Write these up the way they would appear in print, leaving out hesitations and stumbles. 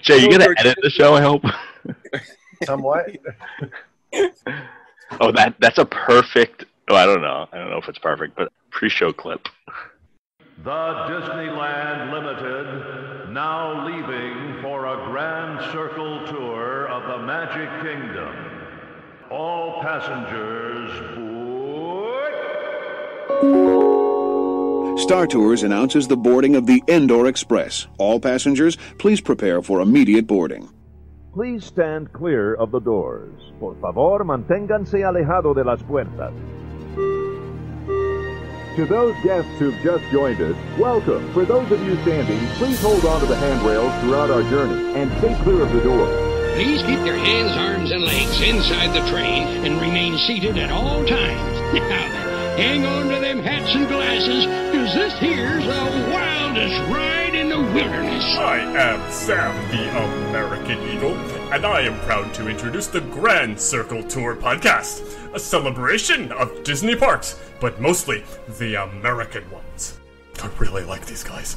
Jay, you gonna edit the show? I hope. Somewhat. Oh, that's a perfect. Oh, I don't know. I don't know if it's perfect, but pre-show clip. The Disneyland Limited now leaving for a grand circle tour of the Magic Kingdom. All passengers board. Star Tours announces the boarding of the Endor Express. All passengers, please prepare for immediate boarding. Please stand clear of the doors. Por favor, manténganse alejado de las puertas. To those guests who've just joined us, welcome. For those of you standing, please hold on to the handrails throughout our journey and stay clear of the door. Please keep your hands, arms, and legs inside the train and remain seated at all times. Now then, hang on to them hats and glasses, because this here's the wildest ride in the wilderness. I am Sam, the American Eagle, and I am proud to introduce the Grand Circle Tour podcast, a celebration of Disney parks, but mostly the American ones. I really like these guys.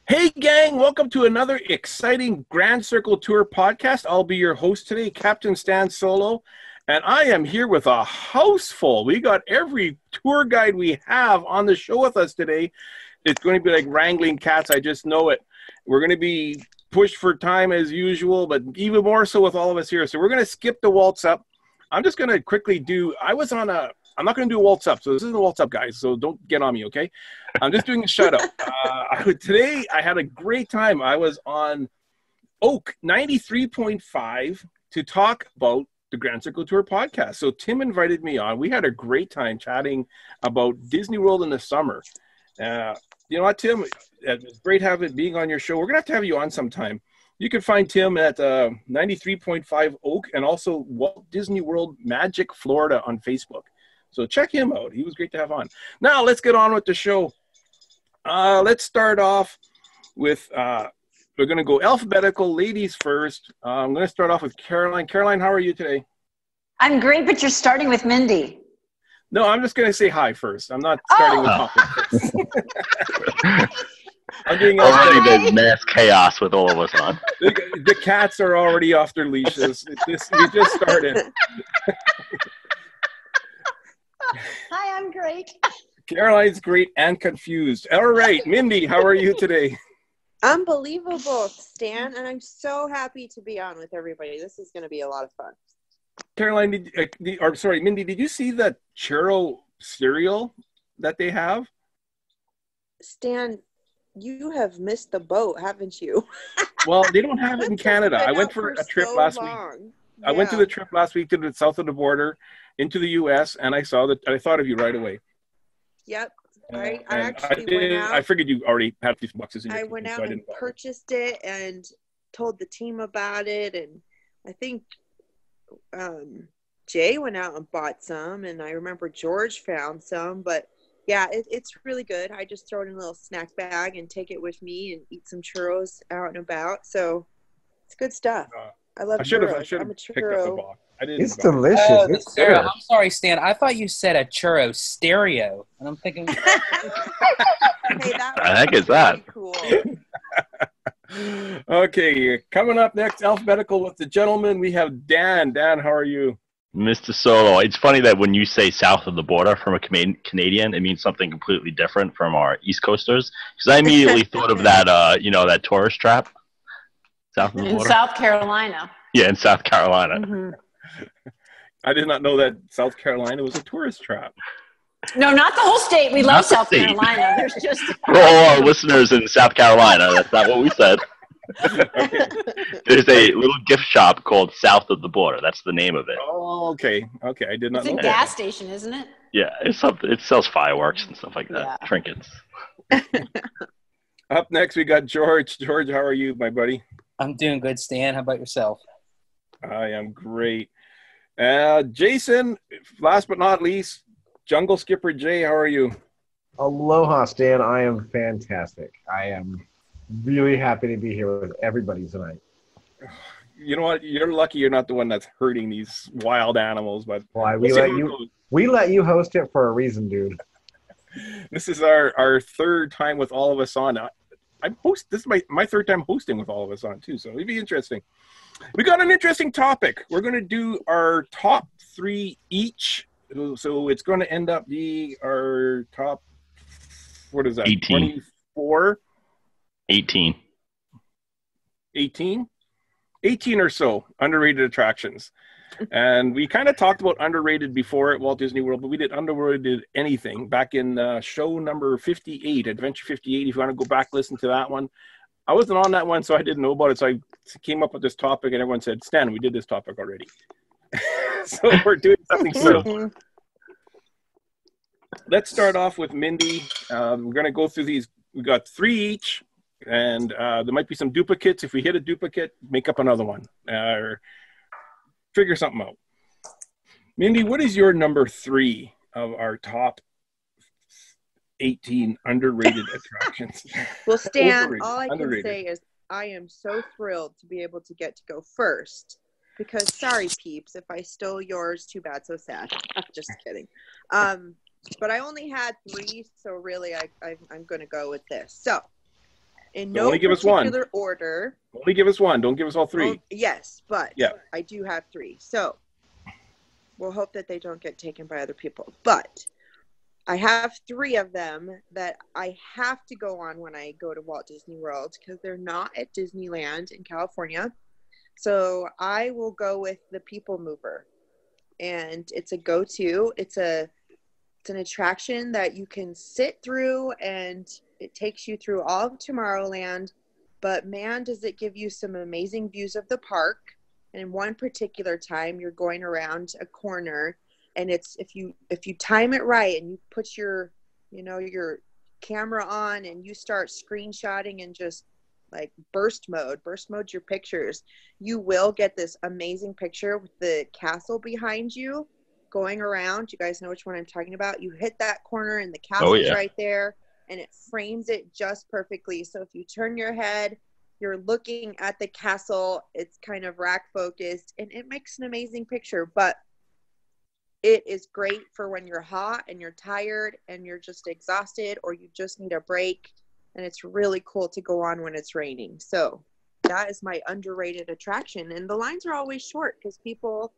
Hey gang, welcome to another exciting Grand Circle Tour podcast. I'll be your host today, Captain Stan Solo, and I am here with a house full. We got every tour guide we have on the show with us today. It's going to be like wrangling cats, I just know it. We're going to be pushed for time as usual, but even more so with all of us here. So we're going to skip the waltz up. I'm just going to quickly I'm not going to do a waltz up, so this isn't a waltz up, guys, so don't get on me, okay? I'm just doing a shout-out. Today, I had a great time. I was on Oak 93.5 to talk about the Grand Circle Tour podcast. So Tim invited me on. We had a great time chatting about Disney World in the summer. You know what, Tim? It's great being on your show. We're going to have you on sometime. You can find Tim at 93.5 Oak and also Walt Disney World Magic Florida on Facebook. So check him out. He was great to have on. Now, let's get on with the show. Let's start off with, we're going to go alphabetical, ladies first. I'm going to start off with Caroline. Caroline, how are you today? I'm great, but you're starting with Mindy. No, I'm just going to say hi first. I'm not starting with topics first. I'm doing already there's mass chaos with all of us on. The cats are already off their leashes. We just started. Hi, I'm great. Caroline's great and confused. All right, Mindy, how are you today? Unbelievable, Stan, and I'm so happy to be on with everybody. This is going to be a lot of fun. Caroline, Mindy, did you see that churro cereal that they have? Stan, you have missed the boat, haven't you? Well, they don't have it in Canada. I went for a trip last week. Yeah. I went to the trip last week to the south of the border into the U.S., and I saw that. I thought of you right away. Yep. I actually went out. I figured you already had these boxes in your kitchen, went out and purchased it and told the team about it, and I think Jay went out and bought some, and I remember George found some, but yeah, it's really good. I just throw it in a little snack bag and take it with me and eat some churros out and about, so it's good stuff. I love churros. I'm a churro. It's delicious. I'm sorry, Stan. I thought you said a churro stereo, and I'm thinking. Hey, that the heck is that? Cool. Okay, coming up next, alphabetical with the gentleman, we have Dan. Dan, how are you? Mr. Solo, it's funny that when you say south of the border from a Canadian, it means something completely different from our East Coasters. Because I immediately thought of that, that tourist trap south of the border. In South Carolina. Yeah, in South Carolina. Mm-hmm. I did not know that South Carolina was a tourist trap. No, not the whole state. We love South Carolina. There's just for all our listeners in South Carolina, that's not what we said. Okay. There's a little gift shop called South of the Border. That's the name of it. Oh, okay. Okay, I did not know. It's a gas station, isn't it? Yeah, it sells fireworks and stuff like that. Yeah. Trinkets. Up next, we got George. George, how are you, my buddy? I'm doing good, Stan. How about yourself? I am great. Jason, last but not least, Jungle Skipper Jay, how are you? Aloha, Stan. I am fantastic. I am really happy to be here with everybody tonight. You know what? You're lucky you're not the one that's hurting these wild animals. But why we let you host it for a reason, dude. This is our third time with all of us on. This is my third time hosting with all of us on too, so it'd be interesting. We got an interesting topic. We're going to do our top 3 each. So it's going to end up being our top, what is that? 18. 24? 18. 18? 18 or so underrated attractions. And we kind of talked about underrated before at Walt Disney World, but we did underrated anything back in show number 58, Adventure 58. If you want to go back, listen to that one. I wasn't on that one, so I didn't know about it. So I came up with this topic, and everyone said, Stan, we did this topic already. So we're doing something similar. Let's start off with Mindy. We're going to go through these. We got 3 each, and there might be some duplicates. If we hit a duplicate, make up another one. Or figure something out. Mindy, what is your number 3 of our top 18 underrated attractions? Well, Stan, all I can say is I am so thrilled to be able to get to go first. Because, sorry, peeps, if I stole yours, too bad, so sad. Just kidding. But I only had 3, so really I'm going to go with this. So, in no particular order. Only give us one. Don't give us all 3. Well, yes, but yeah. I do have 3. So, we'll hope that they don't get taken by other people. But I have 3 of them that I have to go on when I go to Walt Disney World because they're not at Disneyland in California. So I will go with the People Mover. And it's a go-to. It's an attraction that you can sit through, and it takes you through all of Tomorrowland. But man, does it give you some amazing views of the park. And in one particular time, you're going around a corner, and it's if you time it right and you put your camera on and you start screenshotting and just like burst mode your pictures, you will get this amazing picture with the castle behind you going around. You guys know which one I'm talking about. You hit that corner and the castle's right there, and it frames it just perfectly. So if you turn your head, you're looking at the castle. It's kind of rack focused, and it makes an amazing picture. But it is great for when you're hot and you're tired and you're just exhausted, or you just need a break. And it's really cool to go on when it's raining. So that is my underrated attraction. And the lines are always short because people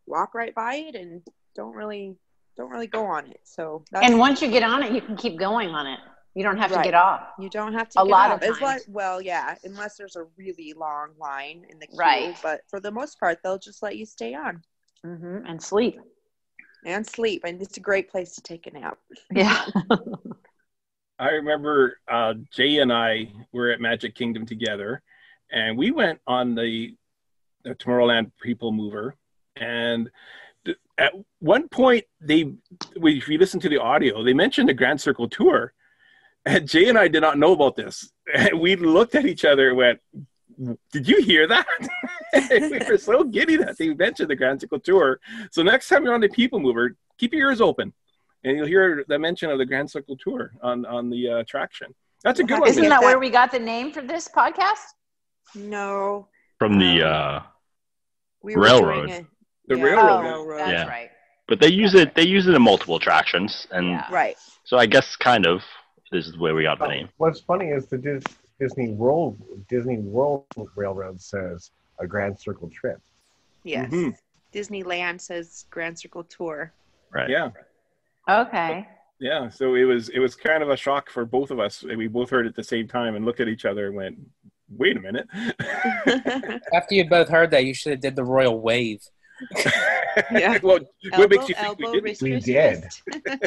walk right by it and don't really go on it. So and once you get on it, you can keep going on it. You don't have to get off. You don't have to get off. A lot of times. Well, yeah, unless there's a really long line in the queue. Right. But for the most part, they'll just let you stay on. Mm-hmm. And sleep. And it's a great place to take a nap. Yeah. I remember Jay and I were at Magic Kingdom together, and we went on the Tomorrowland People Mover. And at one point, if you listen to the audio, they mentioned the Grand Circle Tour. And Jay and I did not know about this. And we looked at each other and went, did you hear that? We were so giddy that they mentioned the Grand Circle Tour. So next time you're on the People Mover, keep your ears open, and you'll hear the mention of the Grand Circle Tour on the attraction. That's a good one. Isn't that where we got the name for this podcast? No. From the railroad. The railroad. That's right. But they use it in multiple attractions, and right. So I guess kind of this is where we got the name. What's funny is the Disney World Railroad says a Grand Circle trip. Yes. Disneyland says Grand Circle Tour. Right. Yeah. Okay. Yeah. So it was kind of a shock for both of us. We both heard it at the same time and looked at each other and went, "Wait a minute." After you both heard that, you should have did the royal wave. Yeah. Well, what makes you think we didn't? We did.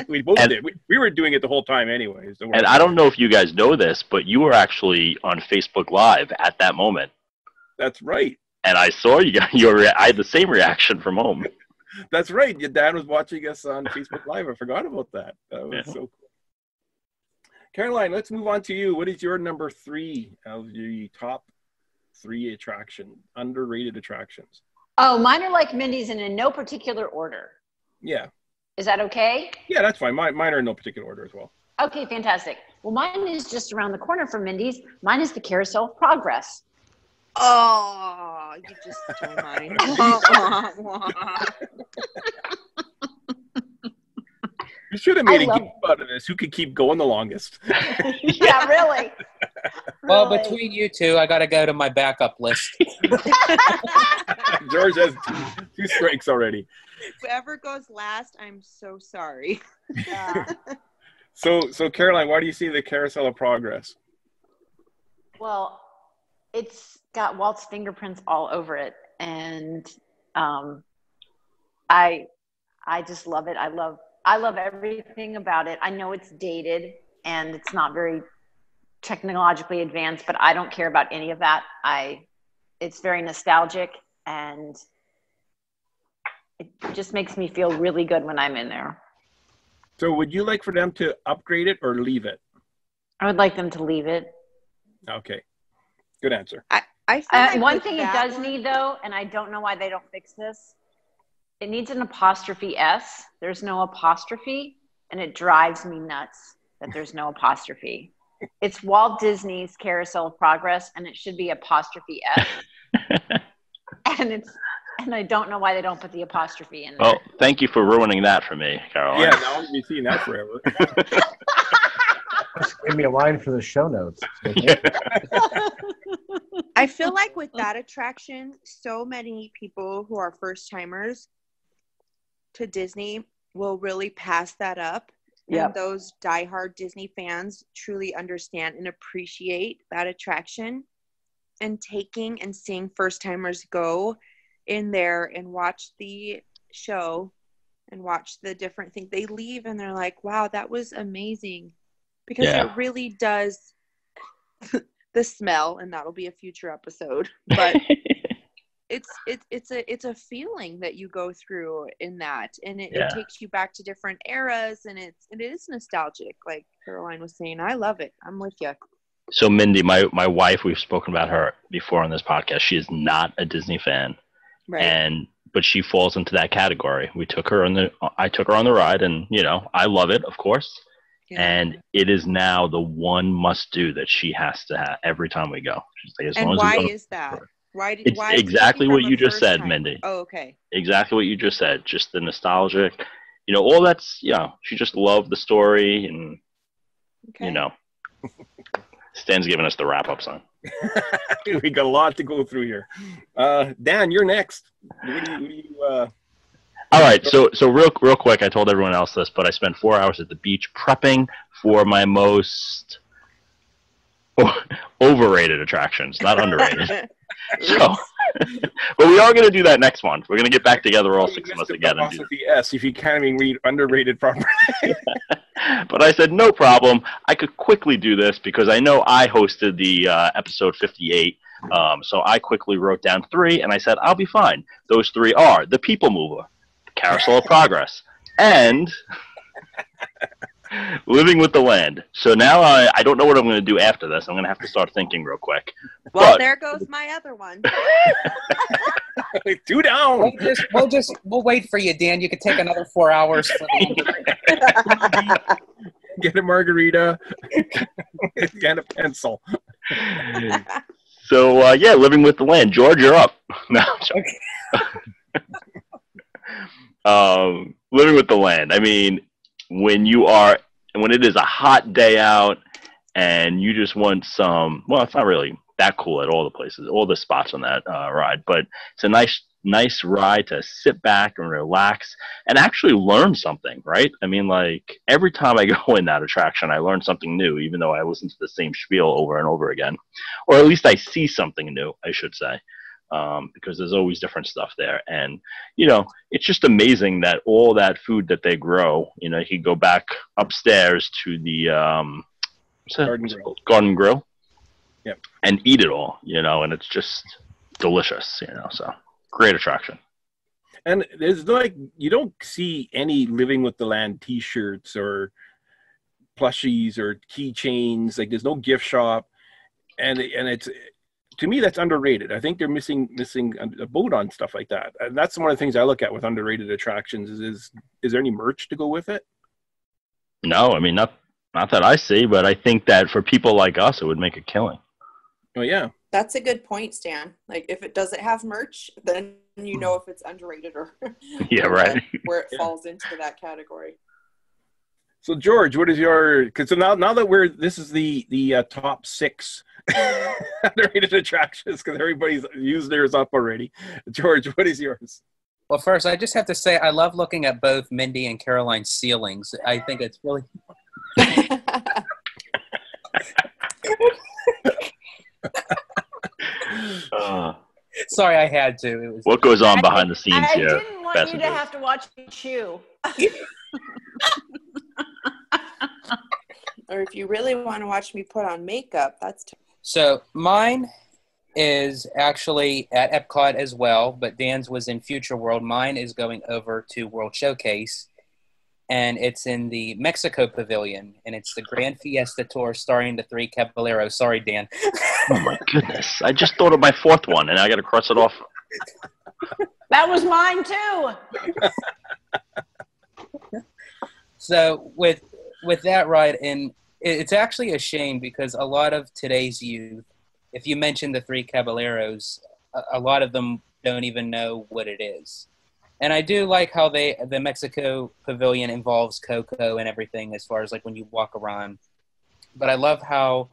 We both did. We were doing it the whole time anyways. So and I don't know if you guys know this, but you were actually on Facebook Live at that moment. That's right. And I saw you. I had the same reaction from home. That's right. Your dad was watching us on Facebook Live. I forgot about that. That was so cool. Caroline, let's move on to you. What is your number 3 of the top 3 underrated attractions? Oh, mine are like Mindy's and in no particular order. Yeah. Is that okay? Yeah, that's fine. Mine are in no particular order as well. Okay, fantastic. Well, mine is just around the corner from Mindy's. Mine is the Carousel of Progress. Oh, you just stole mine. You should have made a game out of this. Who could keep going the longest? Yeah, really. Well, between you two, I got to go to my backup list. George has two strikes already. Whoever goes last, I'm so sorry. So Caroline, why do you see the Carousel of Progress? Well, it's got Walt's fingerprints all over it, and I just love it. I love everything about it. I know it's dated and it's not very technologically advanced, but I don't care about any of that. It's very nostalgic, and it just makes me feel really good when I'm in there. So would you like for them to upgrade it or leave it? I would like them to leave it. Okay. Good answer. I feel like one with thing it that does one- need, though, and I don't know why they don't fix this, it needs an apostrophe S. There's no apostrophe, and it drives me nuts that there's no apostrophe. It's Walt Disney's Carousel of Progress, and it should be apostrophe S. And I don't know why they don't put the apostrophe in there. Well, thank you for ruining that for me, Caroline. Yeah, now I'm going to be seeing that forever. Just give me a line for the show notes. I feel like with that attraction, so many people who are first timers to Disney will really pass that up. Yep. And those diehard Disney fans truly understand and appreciate that attraction. And taking and seeing first timers go in there and watch the show and watch the different things, they leave and they're like, wow, that was amazing. Because it really does the smell, and that'll be a future episode. But it's a feeling that you go through in that, and it takes you back to different eras, and it is nostalgic, like Caroline was saying. I love it. I'm with you. So Mindy, my wife, we've spoken about her before on this podcast. She is not a Disney fan, Right. But she falls into that category. I took her on the ride, and I love it, of course. Yeah. And it is now the one must do that she has to have every time we go. She's like, And why is that? Why It's exactly what you just said, Mindy. Oh, okay. Exactly what you just said. Just the nostalgic, all that's, she just loved the story, and, Stan's giving us the wrap up song. We got a lot to go through here. Dan, you're next. All right, so real quick, I told everyone else this, but I spent 4 hours at the beach prepping for my most overrated attractions, not underrated. So, but we are going to do that next month. We're going to get back together, all six of us again. And do S, if you can't even read underrated properly. But I said, no problem. I could quickly do this because I know I hosted the episode 58. So I quickly wrote down 3, and I said, I'll be fine. Those 3 are the People Mover, Carousel of Progress, and Living with the Land. So now I don't know what I'm going to do after this. I'm going to have to start thinking real quick. Well, there goes my other one. 2 down. We'll wait for you, Dan. You could take another 4 hours. Get a margarita. Get a pencil. So, Living with the Land. George, you're up. No, Living with the Land. I mean, when it is a hot day out and you just want some, well, it's not really that cool at all the places, all the spots on that ride, but it's a nice ride to sit back and relax and actually learn something, right? I mean, like, every time I go in that attraction, I learn something new, even though I listen to the same spiel over and over again. Or at least I see something new, I should say, because there's always different stuff there. And, it's just amazing that all that food that they grow, you can go back upstairs to the Garden Grill. Yep. And eat it all, and it's just delicious, so great attraction. And there's you don't see any Living with the Land t-shirts or plushies or keychains. Like, there's no gift shop, and it's, to me, that's underrated. I think they're missing a boat on stuff like that. And that's one of the things I look at with underrated attractions is there any merch to go with it? No, I mean, not that I see, but I think that for people like us, it would make a killing. Oh, yeah. That's a good point, Stan. Like, if it doesn't have merch, then you know if it's underrated or yeah, right. where it falls into that category. So, George, what is your? Because now that this is the top 6 Underrated attractions because everybody's used theirs up already. George, what is yours? Well, first, I just have to say I love looking at both Mindy and Caroline's ceilings. I think it's really. Sorry, I had to. It was. What goes on behind the scenes I here? didn't want you to have to watch me chew. Or if you really want to watch me put on makeup, that's So mine is actually at Epcot as well, but Dan's was in Future World. Mine is going over to World Showcase, and it's in the Mexico Pavilion, and it's the Grand Fiesta Tour starring the three Caballeros. Sorry, Dan. Oh my goodness! I just thought of my fourth one, and I got to cross it off. That was mine too. So with that ride, and it's actually a shame because a lot of today's youth, if you mention the three Caballeros, a lot of them don't even know what it is. And I do like how the Mexico Pavilion involves Coco and everything as far as like when you walk around. But I love how,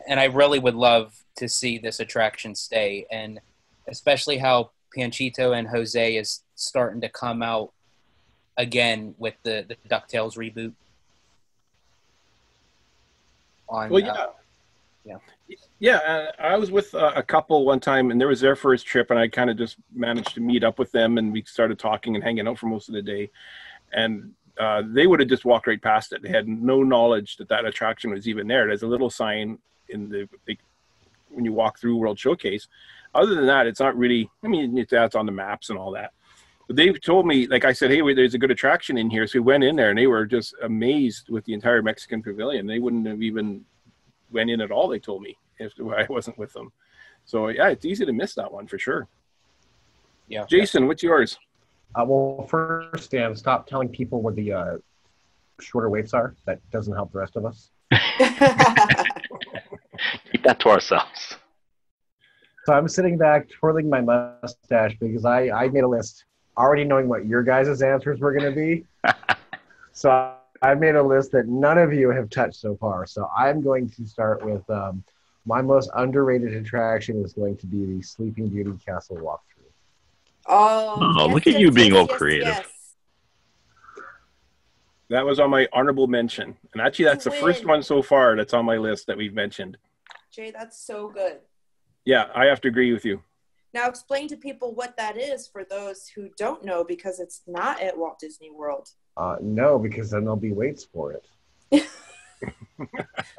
and I really would love to see this attraction stay, and especially how Panchito and Jose is starting to come out again with the DuckTales reboot. I was with a couple one time, and there was their first trip, and I kind of just managed to meet up with them, and we started talking and hanging out for most of the day. And they would have just walked right past it. They had no knowledge that attraction was even there. There's a little sign when you walk through World Showcase. Other than that, it's not really. I mean, that's on the maps and all that. But they told me, like I said, hey, there's a good attraction in here. So we went in there, and they were just amazed with the entire Mexican Pavilion. They wouldn't have even went in at all, they told me, if I wasn't with them. So, yeah, it's easy to miss that one for sure. Yeah. Jason, what's yours? Well, first, Dan, stop telling people what the shorter waits are. That doesn't help the rest of us. Keep that to ourselves. So I'm sitting back twirling my mustache because I made a list already knowing what your guys' answers were going to be. So I made a list that none of you have touched so far. So I'm going to start with my most underrated attraction is going to be the Sleeping Beauty Castle walkthrough. Oh, yes, look at you being all creative. Yes. That was on my honorable mention. And actually, that's the first one so far that's on my list that we've mentioned. Jay, that's so good. Yeah, I have to agree with you. Now explain to people what that is for those who don't know, because it's not at Walt Disney World. No, because then there'll be waits for it.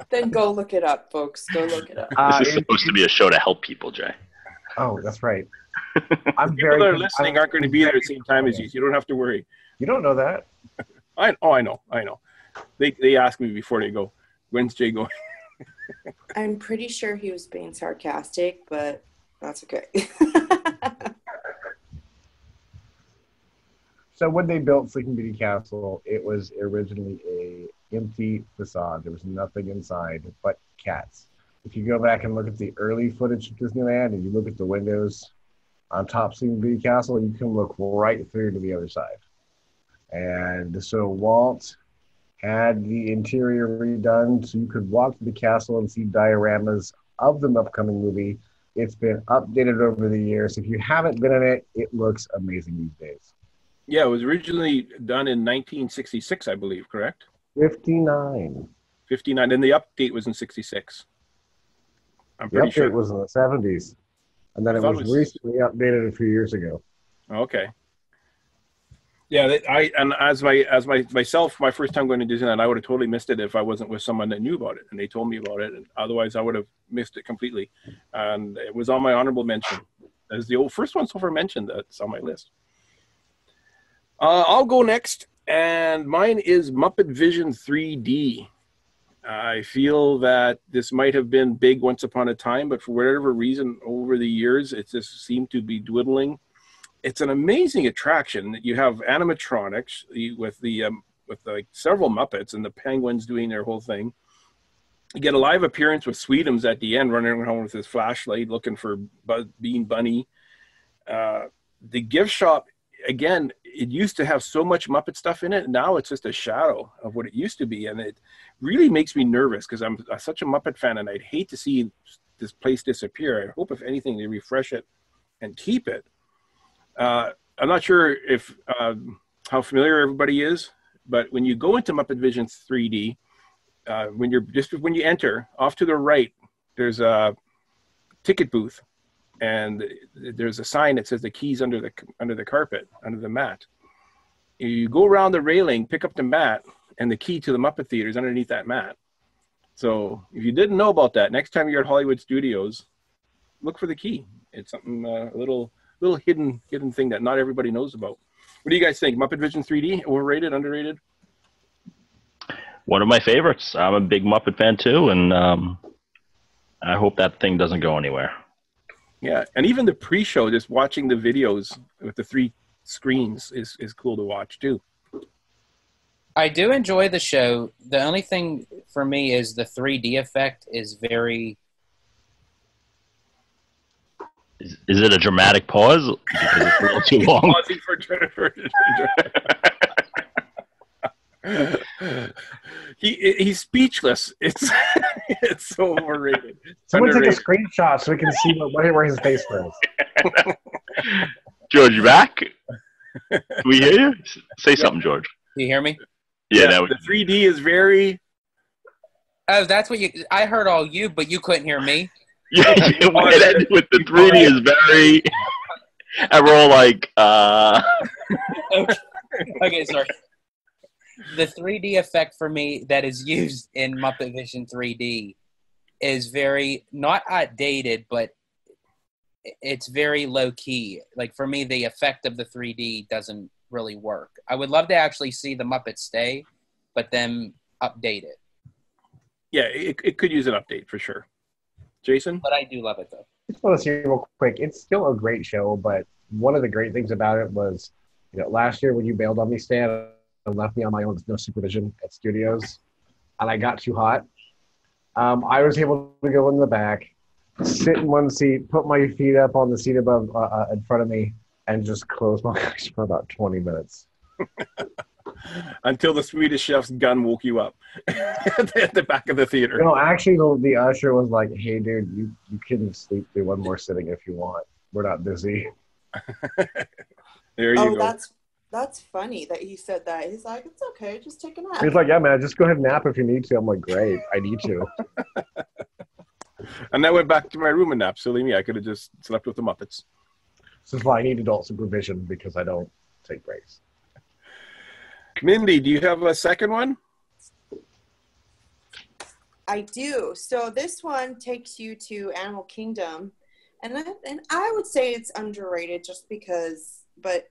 Then go look it up, folks. Go look it up. This is supposed to be a show to help people, Jay. Oh, that's right. People that are listening aren't going to be there at the same time as you. So you don't have to worry. You don't know that. I know. They ask me before they go, when's Jay going? I'm pretty sure he was being sarcastic, but that's okay. So when they built Sleeping Beauty Castle, it was originally a empty facade. There was nothing inside but cats. If you go back and look at the early footage of Disneyland and you look at the windows on top Sleeping Beauty Castle, you can look right through to the other side. And so Walt had the interior redone so you could walk to the castle and see dioramas of the upcoming movie. It's been updated over the years. If you haven't been in it, it looks amazing these days. Yeah, it was originally done in 1966, I believe, correct? 59. 59, and the update was in 66. I'm The pretty update sure. was in the 70s, and then it was recently updated a few years ago. Okay. Yeah, myself, my first time going to Disneyland, I would have totally missed it if I wasn't with someone that knew about it and they told me about it. And otherwise, I would have missed it completely. And it was on my honorable mention. As the first one so far mentioned, that's on my list. I'll go next, and mine is Muppet Vision 3D. I feel that this might have been big once upon a time, but for whatever reason, over the years, it just seemed to be dwindling. It's an amazing attraction. You have animatronics with several Muppets and the Penguins doing their whole thing. You get a live appearance with Sweetums at the end, running around with his flashlight looking for Bean Bunny. The gift shop again, it used to have so much Muppet stuff in it. Now it's just a shadow of what it used to be. And it really makes me nervous because I'm such a Muppet fan, and I'd hate to see this place disappear. I hope, if anything, they refresh it and keep it. I'm not sure if how familiar everybody is, but when you go into Muppet Vision 3D, when you enter, off to the right, there's a ticket booth, and there's a sign that says the keys under the carpet, under the mat. You go around the railing, pick up the mat, and the key to the Muppet Theater is underneath that mat. So if you didn't know about that, next time you're at Hollywood Studios, look for the key. It's something a little hidden thing that not everybody knows about. What do you guys think? Muppet Vision 3D, overrated, underrated? One of my favorites. I'm a big Muppet fan too, and I hope that thing doesn't go anywhere. Yeah, and even the pre-show, just watching the videos with the 3 screens is cool to watch too. I do enjoy the show. The only thing for me is the 3D effect is very... Is it a dramatic pause? Because it's a little too long. Pausing for Jennifer. He's speechless. It's so overrated. Someone take a screenshot so we can see where his face was. George, you back? Can we hear you? Say something, George. Do you hear me? Yeah, the 3D is very... Oh, that's what I heard all you, but you couldn't hear me. Yeah, with the 3D is very... And we're all like, Okay, sorry. The 3D effect for me that is used in Muppet Vision 3D is very, not outdated, but it's very low-key. Like, for me, the effect of the 3D doesn't really work. I would love to actually see the Muppets stay, but then update it. Yeah, it could use an update for sure. Jason? But I do love it, though. I just want to see real quick. It's still a great show, but one of the great things about it was, last year when you bailed on me, Stan, and left me on my own with no supervision at studios, and I got too hot. I was able to go in the back, sit in one seat, put my feet up on the seat above in front of me, and just close my eyes for about 20 minutes. Until the Swedish Chef's gun woke you up at the back of the theater. No, actually, the usher was like, "Hey, dude, you can sleep through one more sitting if you want. We're not busy." There you go. That's funny that he said that. He's like, "It's okay, just take a nap." He's like, "Yeah, man, just go ahead and nap if you need to." I'm like, "Great, I need to." And I went back to my room and napped. Silly me, I could have just slept with the Muppets. This is why I need adult supervision, because I don't take breaks. Mindy, do you have a second one? I do. So this one takes you to Animal Kingdom, and I would say it's underrated just because, but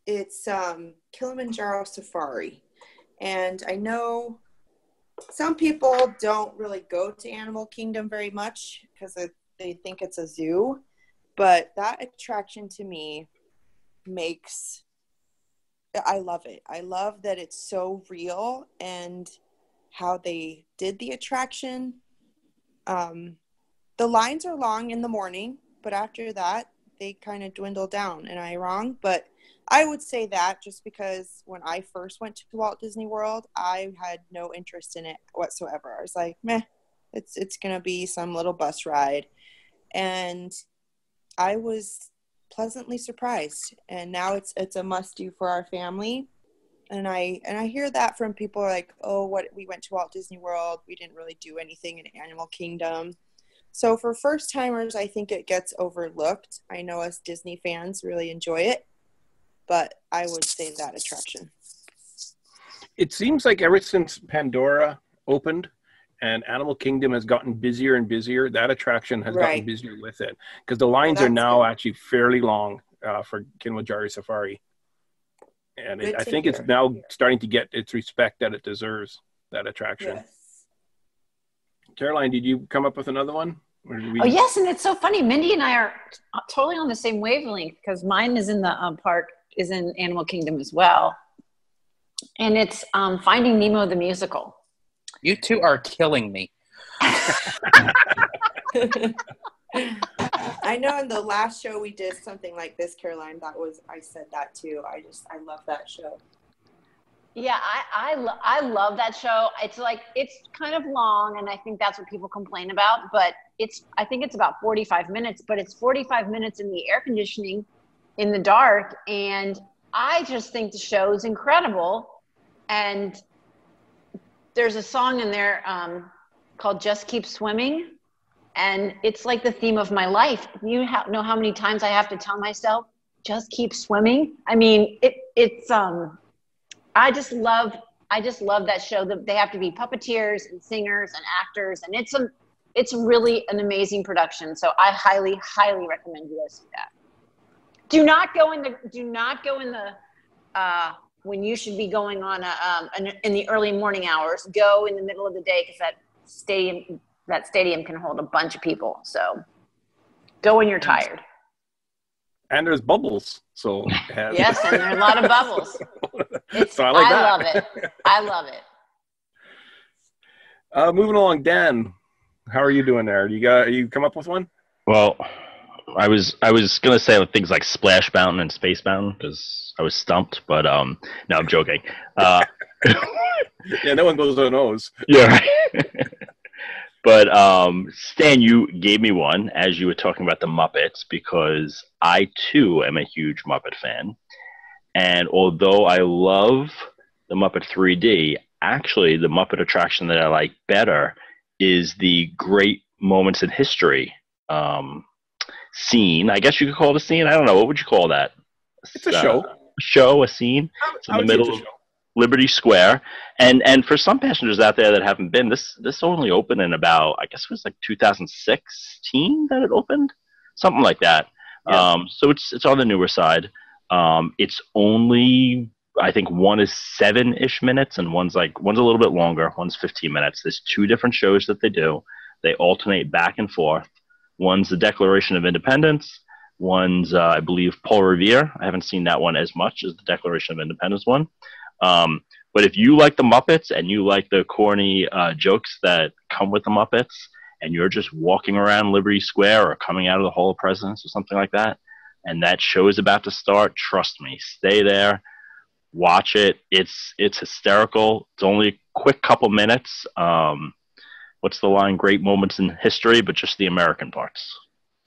it's Kilimanjaro Safari. And I know some people don't really go to Animal Kingdom very much because they think it's a zoo, but that attraction to me I love it. I love that it's so real and how they did the attraction. The lines are long in the morning, but after that, they kind of dwindle down. Am I wrong? But I would say that just because when I first went to Walt Disney World, I had no interest in it whatsoever. I was like, meh, it's going to be some little bus ride. And I was pleasantly surprised, and now it's a must-do for our family. And I hear that from people like, oh, we went to Walt Disney World, we didn't really do anything in Animal Kingdom. So for first timers, I think it gets overlooked. I know us Disney fans really enjoy it, but I would say that attraction. It seems like ever since Pandora opened and Animal Kingdom has gotten busier and busier, that attraction has gotten busier with it, because the lines are now actually fairly long for Kilimanjaro Safari. And I think it's now starting to get its respect that it deserves, that attraction. Yes. Caroline, did you come up with another one? Oh, yes, and it's so funny. Mindy and I are totally on the same wavelength, because mine is in the park, is in Animal Kingdom as well. And it's Finding Nemo the musical. You two are killing me. I know in the last show we did something like this, Caroline. I said that too. I love that show. Yeah, I love that show. It's kind of long, and I think that's what people complain about. But I think it's about 45 minutes, but it's 45 minutes in the air conditioning in the dark. And I just think the show is incredible. And there's a song in there called Just Keep Swimming. And it's like the theme of my life. You know how many times I have to tell myself, just keep swimming? I mean, I just love that show. They have to be puppeteers and singers and actors, and it's really an amazing production. So I highly, highly recommend you guys see that. Do not go in the when you should be going on in the early morning hours. Go in the middle of the day because that stadium can hold a bunch of people. So go when you're tired. And there's bubbles. So yes, and there are a lot of bubbles. So I like that. love it. I love it. Moving along, Dan, how are you doing there? You come up with one? Well, I was gonna say things like Splash Mountain and Space Mountain because I was stumped, but no, I'm joking. Yeah, no one goes on those. Yeah, right. But Stan, you gave me one as you were talking about the Muppets because I too am a huge Muppet fan. And although I love the Muppet 3D, actually the Muppet attraction that I like better is the Great Moments in History scene. I guess you could call it a scene. I don't know. What would you call that? It's a show. A scene. It's in the middle of Liberty Square. And for some passengers out there that haven't been, this only opened in about, I guess it was like 2016 that it opened, something like that. Yeah. So it's on the newer side. It's only, I think one is 7-ish minutes and one's a little bit longer. One's 15 minutes. There's 2 different shows that they do. They alternate back and forth. One's the Declaration of Independence. One's, I believe, Paul Revere. I haven't seen that one as much as the Declaration of Independence one. But if you like the Muppets and you like the corny jokes that come with the Muppets, and you're just walking around Liberty Square or coming out of the Hall of Presidents or something like that, and that show is about to start, trust me, stay there, watch it. It's hysterical. It's only a quick couple minutes. What's the line? Great moments in history, but just the American parts.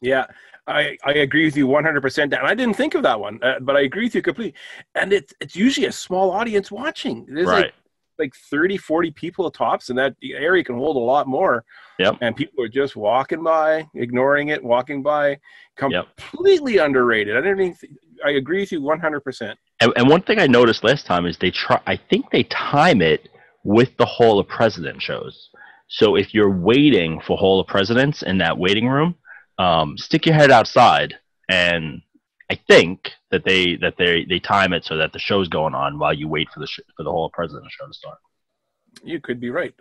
Yeah. I agree with you 100%. And I didn't think of that one, but I agree with you completely. And it's usually a small audience watching. There's right. like 30, 40 people at tops, and that area can hold a lot more. Yep. And people are just walking by, ignoring it, walking by. Completely underrated. I agree with you 100%. And one thing I noticed last time is I think they time it with the Hall of Presidents shows. So if you're waiting for Hall of Presidents in that waiting room, stick your head outside, and I think that they time it so that the show's going on while you wait for the Hall of Presidents show to start. You could be right.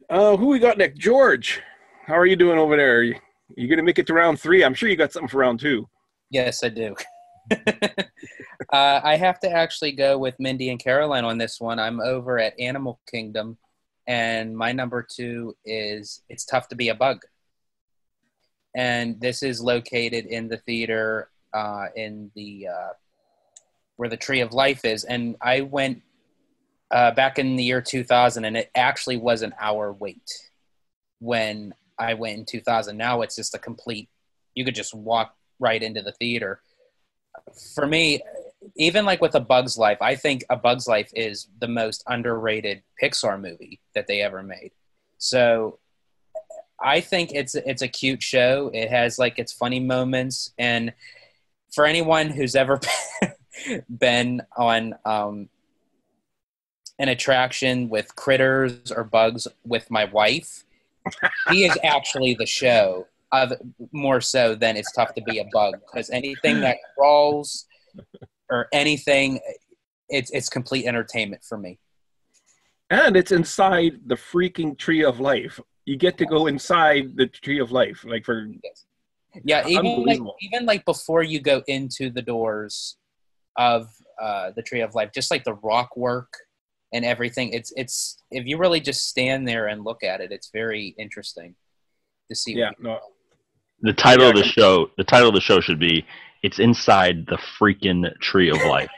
Who we got next? George, how are you doing over there? You going to make it to round 3? I'm sure you got something for round 2. Yes, I do. I have to actually go with Mindy and Caroline on this one. I'm over at Animal Kingdom, and my number 2 is It's Tough to Be a Bug. And this is located in the theater in the where the Tree of Life is. And I went back in the year 2000, and it actually was an hour wait when I went in 2000. Now it's just you could just walk right into the theater. For me, even like with A Bug's Life, I think A Bug's Life is the most underrated Pixar movie that they ever made. So I think it's a cute show. It has like its funny moments, and for anyone who's ever been on an attraction with critters or bugs with my wife, he is actually the show of more so than It's Tough to Be a Bug, because anything that crawls or anything, it's complete entertainment for me. And it's inside the freaking Tree of Life. You get to go inside the Tree of Life, like for even like before you go into the doors of the Tree of Life, just like the rock work and everything. It's if you really just stand there and look at it, it's very interesting to see. Yeah, no, The title of the show should be "It's Inside the Freakin' Tree of Life."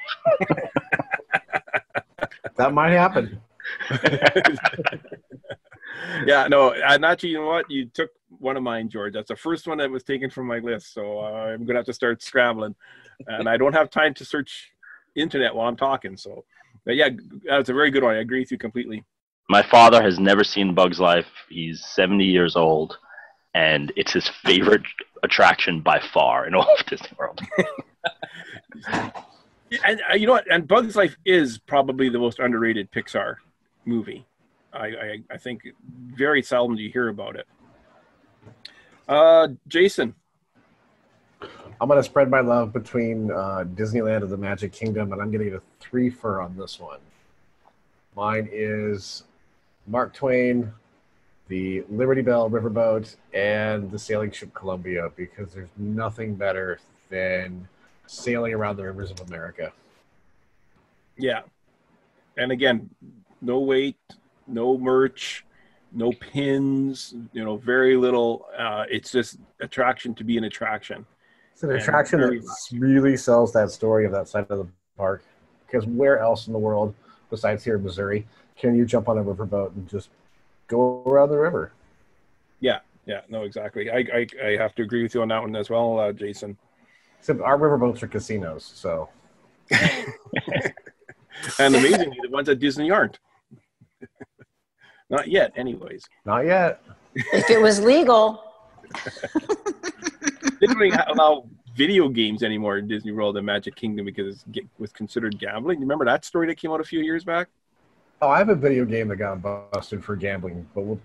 That might happen. Yeah, no, not you know what? You took one of mine, George. That's the first one that was taken from my list. So I'm gonna have to start scrambling, and I don't have time to search internet while I'm talking. So, but yeah, that's a very good one. I agree with you completely. My father has never seen Bug's Life. He's 70 years old, and it's his favorite attraction by far in all of Disney World. And you know what? And Bug's Life is probably the most underrated Pixar movie. I think very seldom do you hear about it. Jason. I'm going to spread my love between Disneyland and the Magic Kingdom, and I'm going to get a 3-fer on this one. Mine is Mark Twain, the Liberty Bell Riverboat, and the sailing ship Columbia, because there's nothing better than sailing around the rivers of America. Yeah. And again, no wait, no merch, no pins, very little. It's just attraction to be an attraction. It's an attraction that really sells that story of that side of the park. Because where else in the world, besides here in Missouri, can you jump on a riverboat and just go around the river? Yeah, no, exactly. I have to agree with you on that one as well, Jason. Except our riverboats are casinos, so. And amazingly, the ones at Disney aren't. Not yet, anyways. Not yet. If it was legal. They don't even allow video games anymore in Disney World and Magic Kingdom because it was considered gambling. You remember that story that came out a few years back? Oh, I have a video game that got busted for gambling, and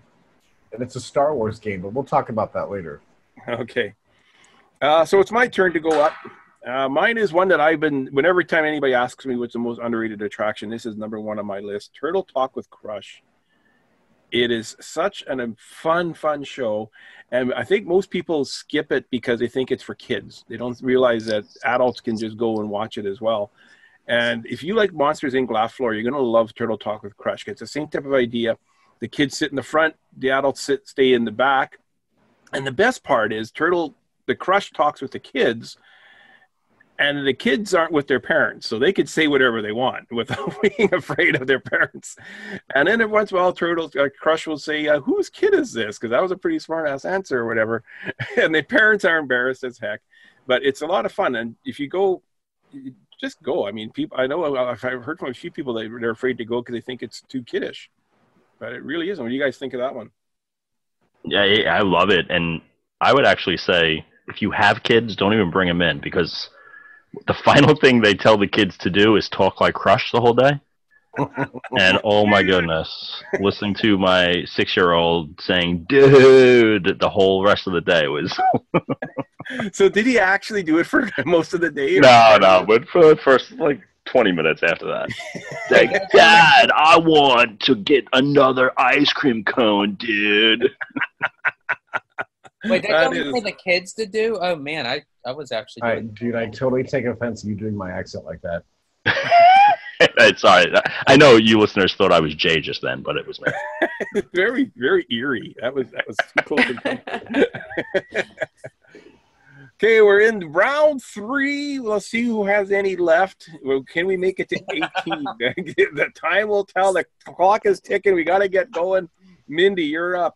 it's a Star Wars game, but we'll talk about that later. Okay. So it's my turn to go up. Mine is one that whenever time anybody asks me what's the most underrated attraction, this is number one on my list. Turtle Talk with Crush. It is such a fun show. And I think most people skip it because they think it's for kids. They don't realize that adults can just go and watch it as well. And if you like Monsters, Inc. Laugh Floor, you're going to love Turtle Talk with Crush. It's the same type of idea. The kids sit in the front, the adults stay in the back. And the best part is the Crush talks with the kids, and the kids aren't with their parents, so they could say whatever they want without being afraid of their parents. And then every once in a while, Crush will say, whose kid is this? Because that was a pretty smart-ass answer or whatever. And the parents are embarrassed as heck. But it's a lot of fun. And if you go, just go. I mean, I know I've heard from a few people that they're afraid to go because they think it's too kiddish. But it really isn't. What do you guys think of that one? Yeah, I love it. And I would actually say, if you have kids, don't even bring them in, because the final thing they tell the kids to do is talk like Crush the whole day. And oh my goodness, listening to my 6-year-old saying, dude, the whole rest of the day was... So did he actually do it for most of the day? No, but for the first 20 minutes after that. Like, Dad, I want to get another ice cream cone, dude. Wait, that's only for the kids to do? Oh, man, I was actually doing Dude, I totally take offense to you doing my accent like that. Sorry. I know you listeners thought I was Jay just then, but it was me. Very, very eerie. That was too close to come. Okay, we're in round 3. Let's see who has any left. Well, can we make it to 18? The time will tell. The clock is ticking. We got to get going. Mindy, you're up.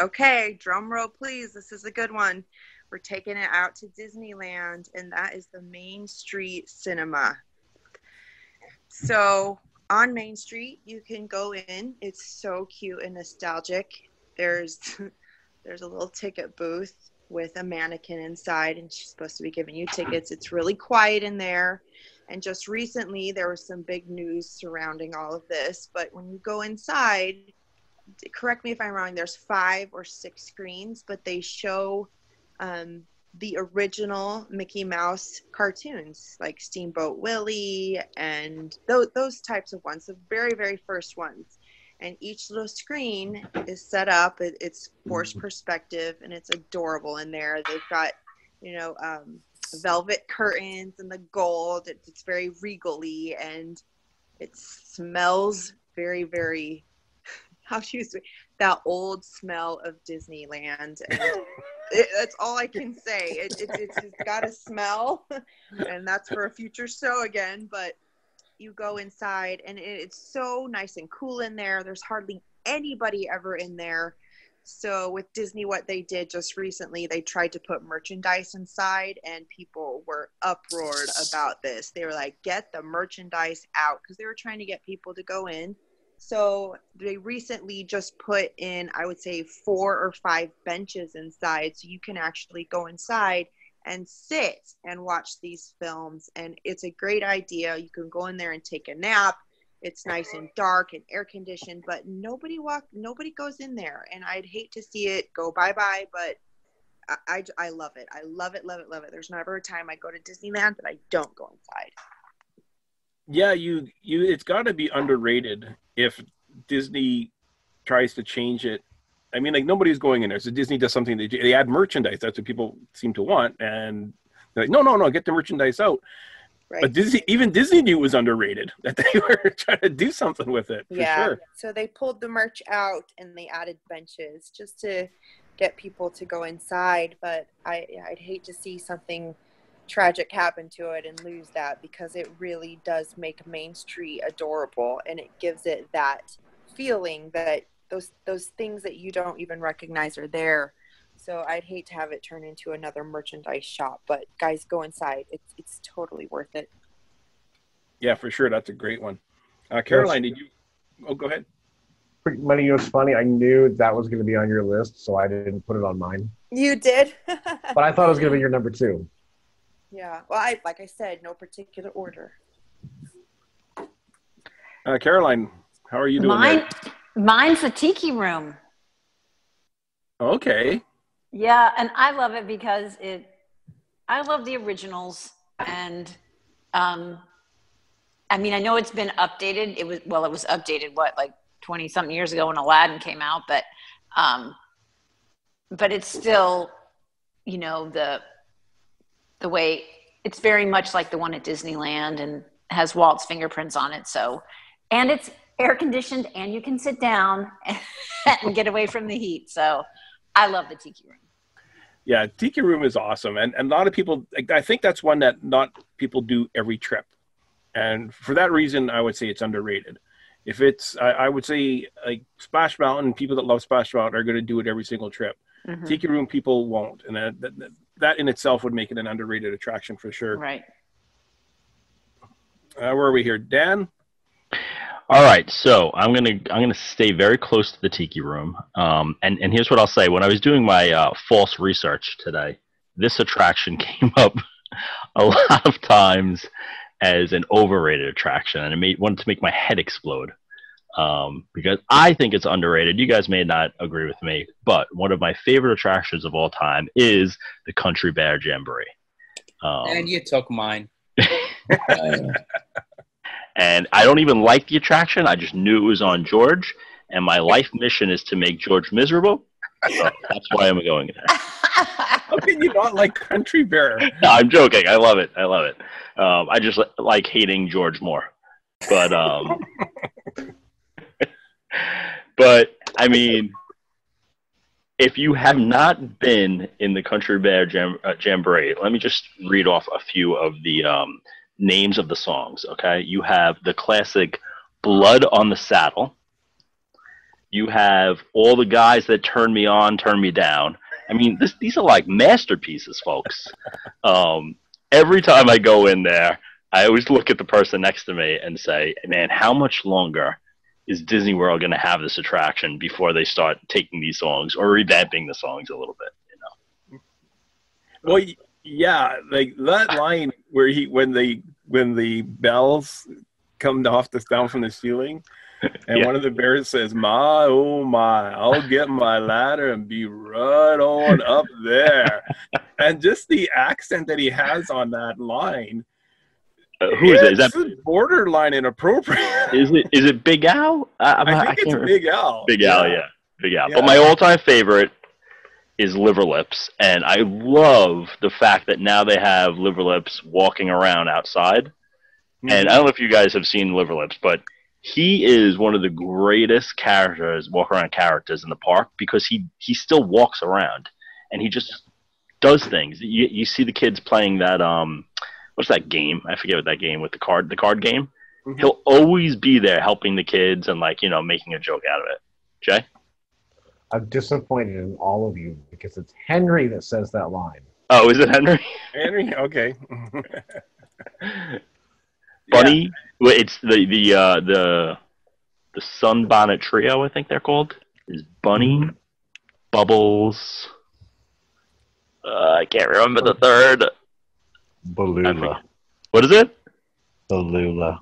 Okay, drum roll, please. This is a good one. We're taking it out to Disneyland, and that is the Main Street Cinema. So on Main Street, you can go in. It's so cute and nostalgic. There's a little ticket booth with a mannequin inside, and she's supposed to be giving you tickets. It's really quiet in there. And just recently, there was some big news surrounding all of this. But when you go inside, correct me if I'm wrong, there's 5 or 6 screens, but they show the original Mickey Mouse cartoons, like Steamboat Willie and those types of ones, the very, very first ones. And each little screen is set up. It's forced perspective, and it's adorable in there. They've got, velvet curtains and the gold. It's very regally, and it smells very, very, how do you say, that old smell of Disneyland. And That's all I can say. It's got a smell, and that's for a future show again. But you go inside, and it's so nice and cool in there. There's hardly anybody ever in there. So with Disney, what they did just recently, they tried to put merchandise inside, and people were uproared about this. They were like, get the merchandise out, because they were trying to get people to go in. So they recently just put in, I would say, 4 or 5 benches inside, so you can actually go inside and sit and watch these films. And it's a great idea. You can go in there and take a nap. It's nice and dark and air conditioned, but nobody goes in there. And I'd hate to see it go bye-bye, but I love it. I love it, love it, love it. There's never a time I go to Disneyland that I don't go inside. Yeah, it's got to be underrated if Disney tries to change it. I mean, like, nobody's going in there. So Disney does something, they add merchandise. That's what people seem to want. And they're like, no, get the merchandise out. Right. But even Disney knew it was underrated, that they were trying to do something with it. For sure. So they pulled the merch out and they added benches just to get people to go inside. But I'd hate to see something tragic happen to it and lose that, because it really does make Main Street adorable, and it gives it that feeling that those things that you don't even recognize are there. So I'd hate to have it turn into another merchandise shop, but guys, go inside. It's totally worth it. Yeah, for sure. That's a great one. Caroline, did you? Oh, go ahead. Money, it's funny. I knew that was going to be on your list, so I didn't put it on mine. You did? But I thought it was going to be your number 2. Yeah. Well, like I said, no particular order. Caroline, how are you doing? Mine's the Tiki Room. Okay. Yeah, and I love it because I love the originals, and I mean, I know it's been updated. It was updated like 20-something years ago when Aladdin came out, but it's still, you know, the way it's very much like the one at Disneyland and has Walt's fingerprints on it. So, and it's air conditioned and you can sit down and get away from the heat. So I love the Tiki Room. Yeah, Tiki Room is awesome. And a lot of people, I think that's one that not people do every trip. And for that reason, I would say it's underrated. If it's, I would say, like, Splash Mountain, people that love Splash Mountain are going to do it every single trip. Mm-hmm. Tiki Room people won't. And that in itself would make it an underrated attraction for sure. Right. Where are we here? Dan? All right, so I'm gonna stay very close to the Tiki Room, and here's what I'll say. When I was doing my false research today, this attraction came up a lot of times as an overrated attraction, and it wanted to make my head explode because I think it's underrated. You guys may not agree with me, but one of my favorite attractions of all time is the Country Bear Jamboree. And you took mine. And I don't even like the attraction. I just knew it was on George, and my life mission is to make George miserable. So that's why I'm going there. How can you not like Country Bear? No, I'm joking. I love it. I just like hating George more. But but I mean, if you have not been in the Country Bear Jamboree, let me just read off a few of the names of the songs. Okay, you have the classic "Blood on the Saddle." You have "All the Guys That Turn Me On, Turn Me Down." I mean, these are like masterpieces, folks. Every time I go in there, I always look at the person next to me and say, "Man, how much longer is Disney World going to have this attraction before they start taking these songs or revamping the songs a little bit?" You know. Well, yeah, like that line where when the bells come down from the ceiling, and Yeah. one of the bears says, "My oh my, I'll get my ladder and be right on up there," and just the accent that he has on that line. Who is it? Is that borderline inappropriate? Is it Big Al? I think it's Big Al. Big Al, yeah. Big Al. Yeah. But my all-time favorite is Liver Lips, and I love the fact that now they have Liver Lips walking around outside. Mm-hmm. And I don't know if you guys have seen Liver Lips, but he is one of the greatest walk-around characters in the park because he still walks around. and he just does things. You see the kids playing that what's that game? I forget what that game with the card game. Mm-hmm. He'll always be there helping the kids and making a joke out of it. Jay? I'm disappointed in all of you because it's Henry that says that line. Oh, is it Henry? Henry? Okay. Bunny? Yeah. It's the Sunbonnet Trio, I think they're called. Is Bunny, Bubbles. I can't remember the third. Balula. What is it? Balula.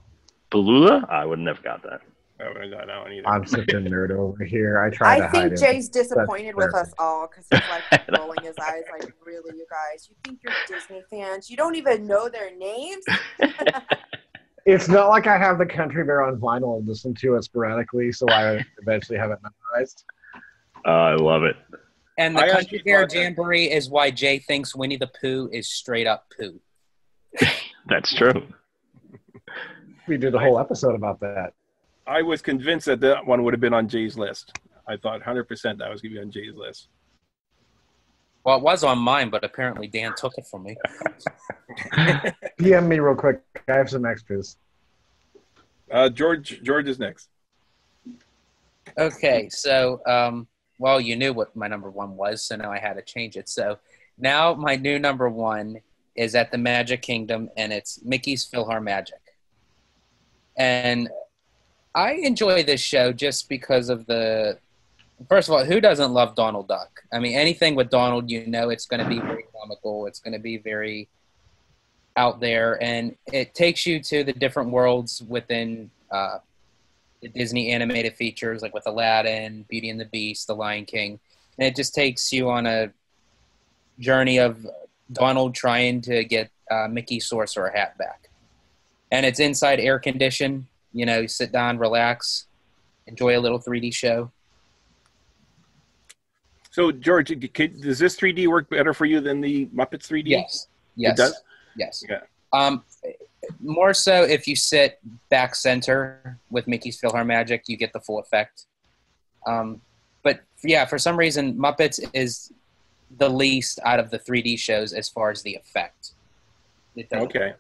Balula? I would have never got that. I would have got that one either. I'm such a nerd over here. I think Jay's disappointed with us all because he's like rolling his eyes like, really, you guys? You think you're Disney fans? You don't even know their names? It's not like I have the Country Bear on vinyl and listen to it sporadically, so I eventually have it memorized. I love it. And the Country Bear Jamboree is why Jay thinks Winnie the Pooh is straight up poo. That's true. We did a whole episode about that. I was convinced that one would have been on Jay's list. I thought 100% that was going to be on Jay's list. Well, it was on mine, but apparently Dan took it from me. PM me real quick. I have some extras. George is next. Okay, so, well, you knew what my number one was, so now I had to change it. So now my new number one is at the Magic Kingdom, and it's Mickey's PhilharMagic. And I enjoy this show just because of first of all, who doesn't love Donald Duck? I mean, anything with Donald, it's going to be very comical. It's going to be very out there, and it takes you to the different worlds within the Disney animated features, like with Aladdin, Beauty and the Beast, The Lion King. And it just takes you on a journey of Donald trying to get Mickey's Sorcerer hat back. And it's inside air conditioned. You sit down, relax, enjoy a little 3D show. So, George, does this 3D work better for you than the Muppets 3D? Yes. It does? Yes. Yeah. More so if you sit back center with Mickey's PhilharMagic, you get the full effect. But, yeah, for some reason, Muppets is the least out of the 3D shows as far as the effect. Okay.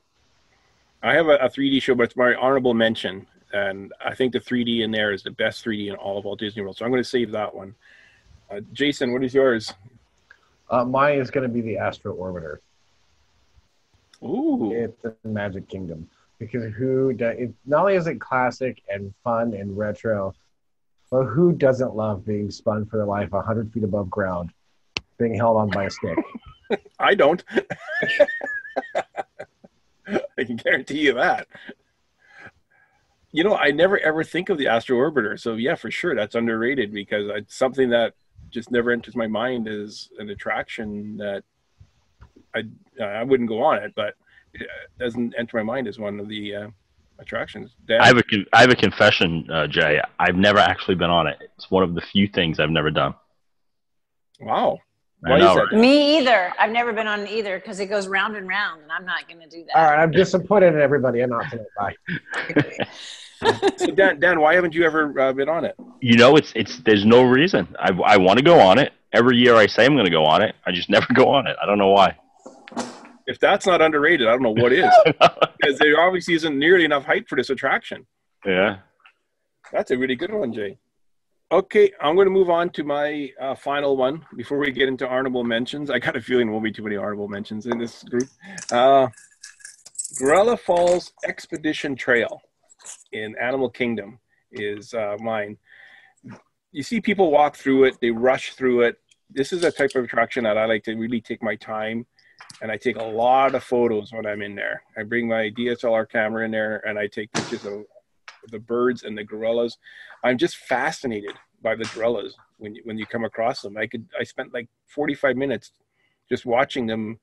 I have a 3D show, but it's my honorable mention. And I think the 3D in there is the best 3D in all of Walt Disney World. So I'm going to save that one. Jason, what is yours? Mine is going to be the Astro Orbiter. Ooh. It's the Magic Kingdom. Because not only is it classic and fun and retro, but who doesn't love being spun for their life 100 feet above ground, being held on by a stick? I don't. I can guarantee you that. I never ever think of the Astro Orbiter. So yeah, for sure, that's underrated because it's something that just never enters my mind as an attraction that I wouldn't go on it, but it doesn't enter my mind as one of the attractions. Dan? I have a confession, Jay. I've never actually been on it. It's one of the few things I've never done. Wow. Why is that? Me either. I've never been on it either because it goes round and round, and I'm not going to do that. All right, I'm disappointed in everybody. I'm not tonight. Bye. So Dan, why haven't you ever been on it? It's there's no reason. I want to go on it. Every year I say I'm going to go on it. I just never go on it. I don't know why. If that's not underrated, I don't know what is. Because there obviously isn't nearly enough hype for this attraction. Yeah. That's a really good one, Jay. Okay, I'm going to move on to my final one before we get into honorable mentions. I got a feeling there won't be too many honorable mentions in this group. Gorilla Falls Expedition Trail in Animal Kingdom is mine. You see people walk through it, they rush through it. This is a type of attraction that I like to really take my time, and I take a lot of photos when I'm in there. I bring my DSLR camera in there, and I take pictures of the birds and the gorillas. I'm just fascinated by the gorillas when you come across them. I spent like 45 minutes just watching them.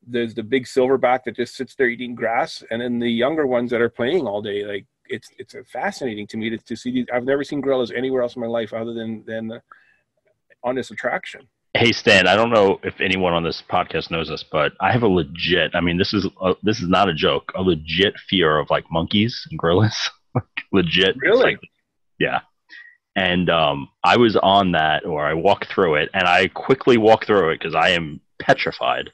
There's the big silverback that just sits there eating grass, and then the younger ones that are playing all day. Like it's fascinating to me to see these. I've never seen gorillas anywhere else in my life other than on this attraction. Hey Stan, I don't know if anyone on this podcast knows this, but I have a legit. I mean, this is not a joke. A legit fear of like monkeys and gorillas. Legit. Really? Yeah. And I was on that, or I walked through it, and I quickly walked through it because I am petrified.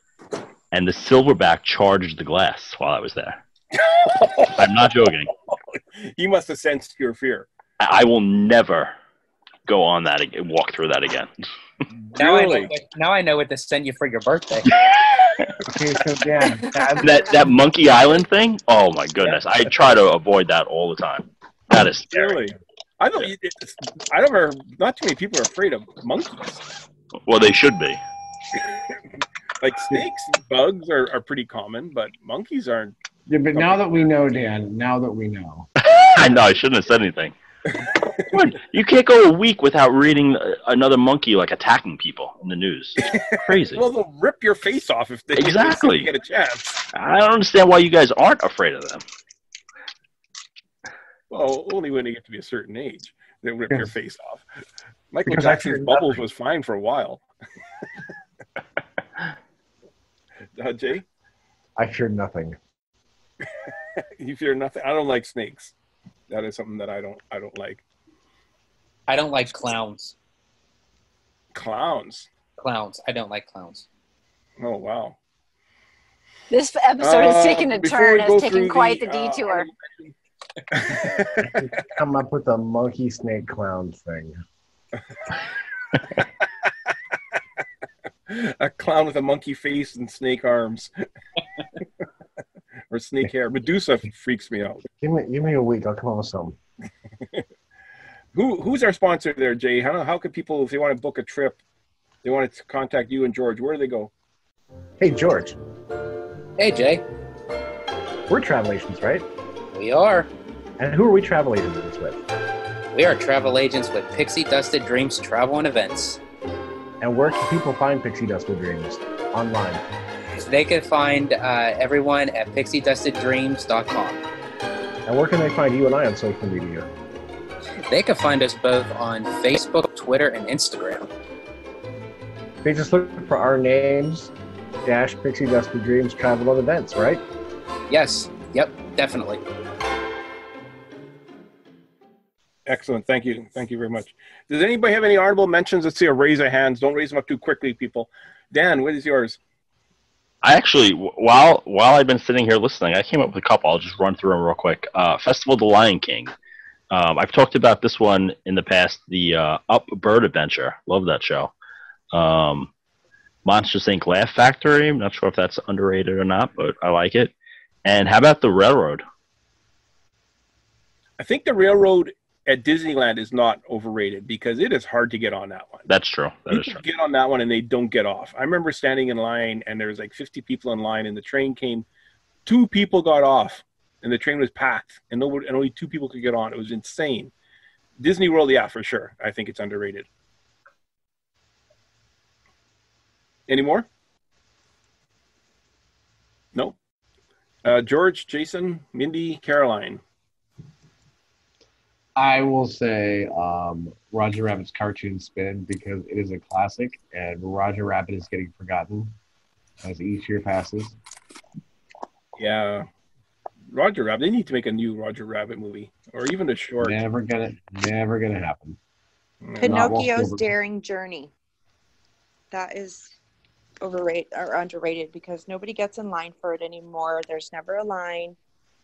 And the silverback charged the glass while I was there. I'm not joking. You must have sensed your fear. I will never go on that and walk through that again. Now I know what to send you for your birthday. Okay, so Dan, that Monkey Island thing? Oh my goodness! I try to avoid that all the time. That is scary. Really? I don't. Not too many people are afraid of monkeys. Well, they should be. Like snakes, bugs are pretty common, but monkeys aren't. Yeah, but now that we know, Dan, now that we know. I know, I shouldn't have said anything. You can't go a week without reading another monkey like attacking people in the news. It's crazy. Well, they'll rip your face off if they get a chance. I don't understand why you guys aren't afraid of them. Well, only when they get to be a certain age, they rip your face off. Michael Because Jackson's bubbles was fine for a while. Jay? I fear nothing. You fear nothing? I don't like snakes. That is something that I don't like. I don't like clowns. Clowns? Clowns. I don't like clowns. Oh, wow. This episode has taken a turn. It's taken quite the detour. Come up with a monkey snake clown thing. A clown with a monkey face and snake arms. Or snake hair. Medusa freaks me out. Give me a week. I'll come up with something. Who's our sponsor there, Jay? How could people, if they want to book a trip, they want to contact you and George, where do they go? Hey, George. Hey, Jay. We're travel agents, right? We are. And who are we travel agents with? We are travel agents with Pixie Dusted Dreams Travel and Events. And where can people find Pixie Dusted Dreams? Online. They can find everyone at pixiedusteddreams.com. And where can they find you and I on social media? They can find us both on Facebook, Twitter, and Instagram. They just look for our names, -- Pixie Dusted Dreams Travel and Events, right? Yes. Yep. Definitely. Excellent. Thank you. Thank you very much. Does anybody have any honorable mentions? Let's see a raise of hands. Don't raise them up too quickly, people. Dan, what is yours? I actually, while I've been sitting here listening, I came up with a couple. I'll just run through them real quick. Festival of the Lion King. I've talked about this one in the past, the Up Bird Adventure. Love that show. Monsters Inc. Laugh Factory. I'm not sure if that's underrated or not, but I like it. And how about the Railroad? I think the Railroad at Disneyland is not overrated because it is hard to get on that one. That's true. That is You true. can get on that one and they don't get off. I remember standing in line and there was like 50 people in line and the train came. 2 people got off and the train was packed and only 2 people could get on. It was insane. Disney World, yeah, for sure. I think it's underrated. Any more? No? George, Jason, Mindy, Caroline. I will say Roger Rabbit's Cartoon Spin because it is a classic and Roger Rabbit is getting forgotten as each year passes. Yeah. Roger Rabbit. They need to make a new Roger Rabbit movie or even a short. Never gonna happen. Pinocchio's Daring Journey. That is overrated or underrated because nobody gets in line for it anymore. There's never a line.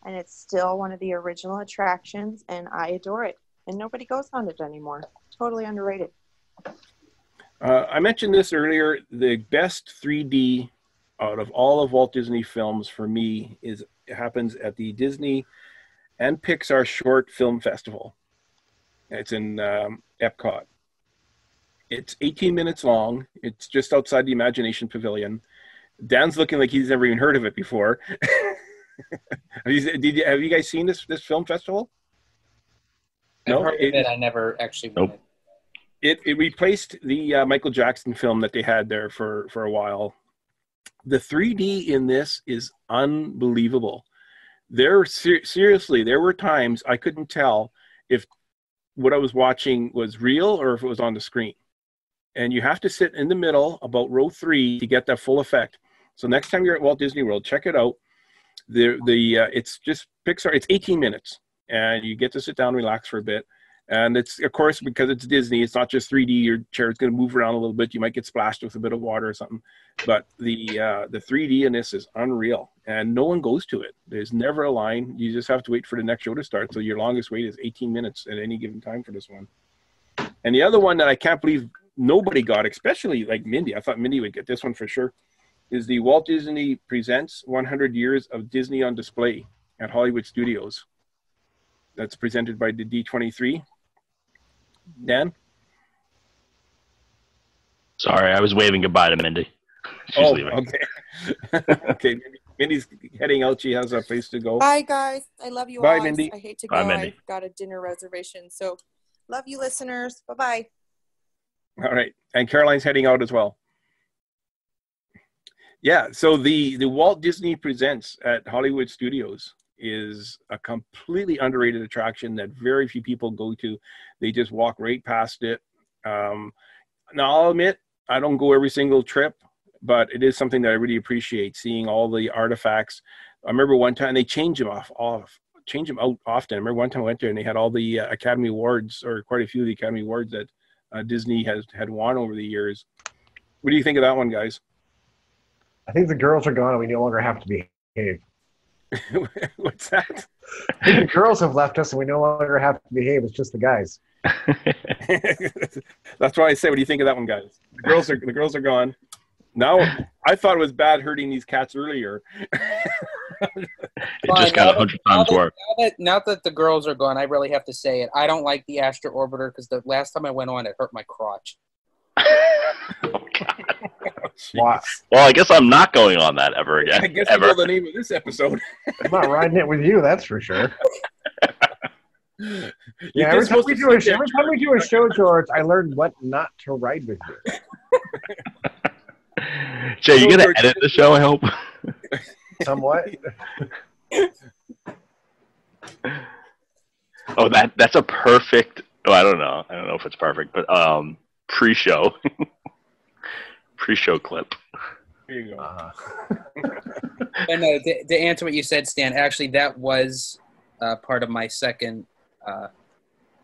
And it's still one of the original attractions, and I adore it. And nobody goes on it anymore. Totally underrated. I mentioned this earlier. The best 3D out of all of Walt Disney films for me happens at the Disney and Pixar Short Film Festival. It's in Epcot. It's 18 minutes long. It's just outside the Imagination Pavilion. Dan's looking like he's never even heard of it before. Have you guys seen this film festival? I've heard of it. I never actually went. It replaced the Michael Jackson film that they had there for a while. The 3D in this is unbelievable. Seriously, there were times I couldn't tell if what I was watching was real or if it was on the screen. And you have to sit in the middle, about row 3, to get that full effect. So next time you're at Walt Disney World, check it out. It's just Pixar. It's 18 minutes, and you get to sit down, and relax for a bit. And it's, of course, because it's Disney, it's not just 3D. Your chair is going to move around a little bit. You might get splashed with a bit of water or something. But the 3D in this is unreal, and no one goes to it. There's never a line. You just have to wait for the next show to start. So your longest wait is 18 minutes at any given time for this one. And the other one that I can't believe nobody got, especially like Mindy, I thought Mindy would get this one for sure, is the Walt Disney Presents 100 Years of Disney on Display at Hollywood Studios. That's presented by the D23. Dan? Sorry, I was waving goodbye to Mindy. She's leaving. Okay. Okay, Mindy's heading out. She has a place to go. Bye, guys. I love you Bye, all. Mindy. I hate to Bye, go. Mindy. I've got a dinner reservation. So love you, listeners. Bye-bye. All right. And Caroline's heading out as well. Yeah, so the Walt Disney Presents at Hollywood Studios is a completely underrated attraction that very few people go to. They just walk right past it. Now, I'll admit, I don't go every single trip, but it is something that I really appreciate, seeing all the artifacts. I remember one time they change them out often. I remember one time I went there and they had all the Academy Awards, or quite a few of the Academy Awards that Disney had won over the years. What do you think of that one, guys? I think the girls are gone and we no longer have to behave. What's that? I think the girls have left us and we no longer have to behave. It's just the guys. That's why I say, what do you think of that one, guys? The girls are gone. Now, I thought it was bad hurting these cats earlier. It just got 100 times worse. Now that the girls are gone, I really have to say it. I don't like the Astro Orbiter because the last time I went on, it hurt my crotch. Oh, God. Wow. Well, I guess I'm not going on that ever again. I guess ever. that's the name of this episode. I'm not riding it with you, that's for sure. Yeah, every time we do a show, George, I learned what not to ride with you. Jay, you gonna edit the show, I hope? Somewhat. Oh, that's a perfect. Oh, I don't know if it's perfect, but pre-show clip. There you go. But no, to answer what you said, Stan, actually that was part of my second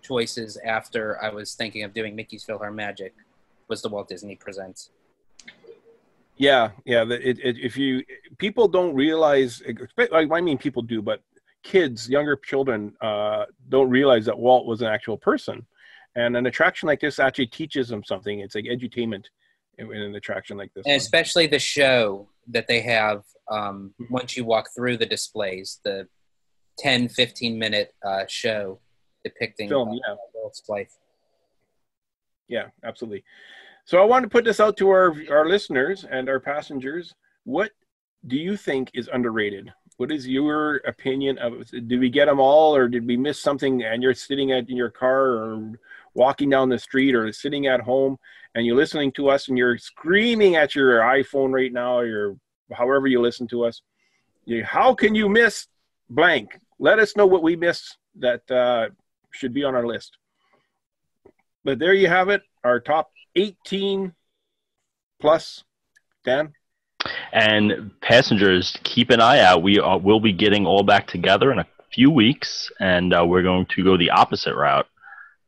choices after I was thinking of doing Mickey's PhilharMagic, was the Walt Disney Presents. Yeah. If people don't realize, I mean people do, but kids, younger children, don't realize that Walt was an actual person, and an attraction like this actually teaches them something. It's like edutainment in an attraction like this. And especially the show that they have once you walk through the displays, the 10-15 minute show depicting Walt's life. Yeah, absolutely. So I want to put this out to our listeners and our passengers. What do you think is underrated? What is your opinion of it? Did we get them all, or did we miss something, and you're sitting in your car or walking down the street or sitting at home and you're listening to us and you're screaming at your iPhone right now, or however you listen to us? How can you miss blank? Let us know what we missed that should be on our list. But there you have it, our top 18 plus. Dan? And passengers, keep an eye out. We'll be getting all back together in a few weeks, and we're going to go the opposite route,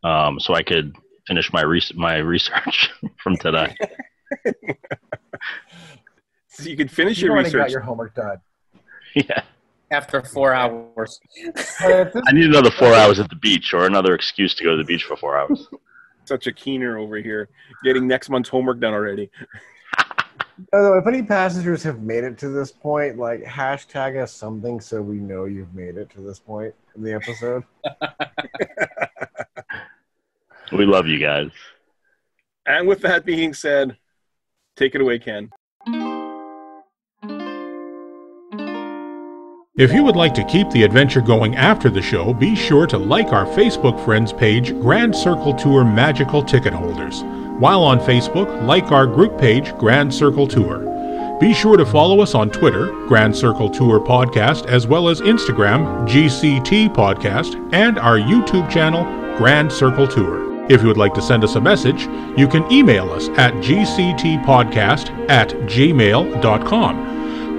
so I could finish my research from today. So you could finish your research. Got your homework done. Yeah. After 4 hours. I need another 4 hours at the beach, or another excuse to go to the beach for 4 hours. Such a keener over here, getting next month's homework done already. If any passengers have made it to this point, like hashtag us something so we know you've made it to this point in the episode. We love you guys. And with that being said, take it away, Ken. If you would like to keep the adventure going after the show, be sure to like our Facebook friends page, Grand Circle Tour Magical Ticket Holders. While on Facebook, like our group page, Grand Circle Tour. Be sure to follow us on Twitter, Grand Circle Tour Podcast, as well as Instagram, GCT Podcast, and our YouTube channel, Grand Circle Tour. If you would like to send us a message, you can email us at gctpodcast@gmail.com.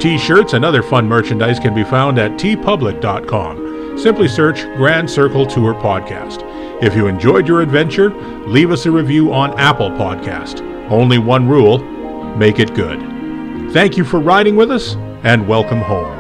T-shirts and other fun merchandise can be found at tpublic.com. Simply search Grand Circle Tour Podcast. If you enjoyed your adventure, leave us a review on Apple Podcast. Only one rule, make it good. Thank you for riding with us, and welcome home.